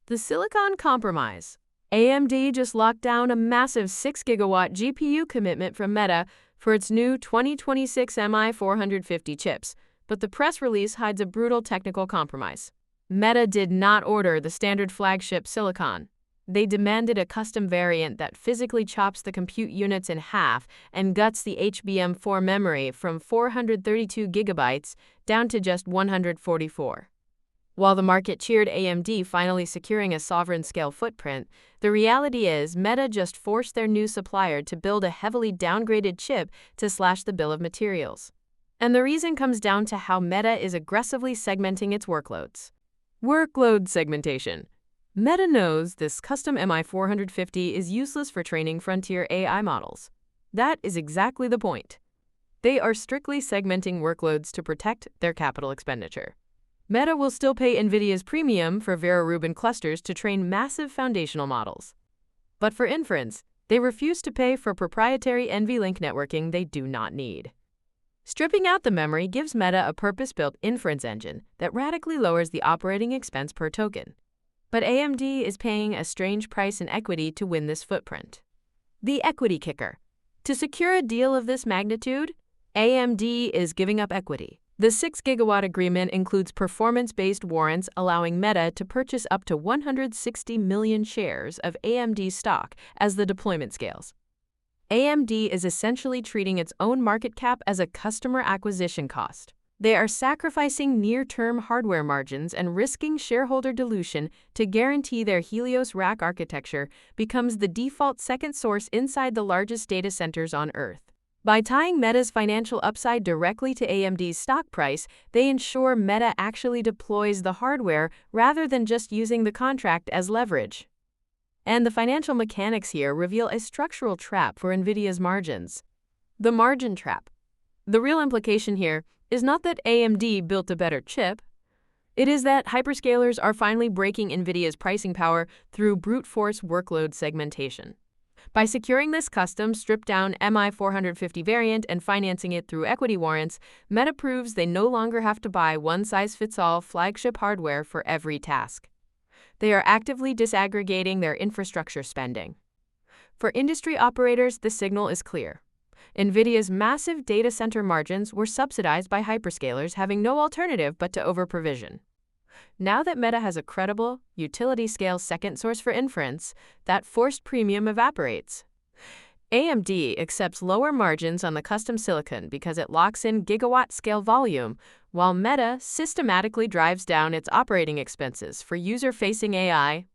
The Silicon Compromise. AMD just locked down a massive 6-gigawatt GPU commitment from Meta for its new 2026 MI450 chips, but the press release hides a brutal technical compromise. Meta did not order the standard flagship silicon. They demanded a custom variant that physically chops the compute units in half and guts the HBM4 memory from 432 gigabytes down to just 144. While the market cheered AMD finally securing a sovereign-scale footprint, the reality is Meta just forced their new supplier to build a heavily downgraded chip to slash the bill of materials. And the reason comes down to how Meta is aggressively segmenting its workloads. Workload segmentation. Meta knows this custom MI450 is useless for training frontier AI models. That is exactly the point. They are strictly segmenting workloads to protect their capital expenditure. Meta will still pay Nvidia's premium for Vera Rubin clusters to train massive foundational models. But for inference, they refuse to pay for proprietary NVLink networking they do not need. Stripping out the memory gives Meta a purpose-built inference engine that radically lowers the operating expense per token. But AMD is paying a strange price in equity to win this footprint. The equity kicker. To secure a deal of this magnitude, AMD is giving up equity. The 6-gigawatt agreement includes performance-based warrants allowing Meta to purchase up to 160 million shares of AMD stock as the deployment scales. AMD is essentially treating its own market cap as a customer acquisition cost. They are sacrificing near-term hardware margins and risking shareholder dilution to guarantee their Helios rack architecture becomes the default second source inside the largest data centers on Earth. By tying Meta's financial upside directly to AMD's stock price, they ensure Meta actually deploys the hardware rather than just using the contract as leverage. And the financial mechanics here reveal a structural trap for Nvidia's margins. The margin trap. The real implication here is not that AMD built a better chip. It is that hyperscalers are finally breaking Nvidia's pricing power through brute force workload segmentation. By securing this custom, stripped-down MI450 variant and financing it through equity warrants, Meta proves they no longer have to buy one-size-fits-all flagship hardware for every task. They are actively disaggregating their infrastructure spending. For industry operators, the signal is clear. Nvidia's massive data center margins were subsidized by hyperscalers having no alternative but to over-provision. Now that Meta has a credible, utility-scale second source for inference, that forced premium evaporates. AMD accepts lower margins on the custom silicon because it locks in gigawatt-scale volume, while Meta systematically drives down its operating expenses for user-facing AI.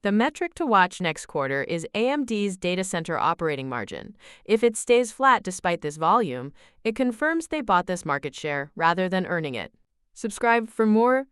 The metric to watch next quarter is AMD's data center operating margin. If it stays flat despite this volume, it confirms they bought this market share rather than earning it. Subscribe for more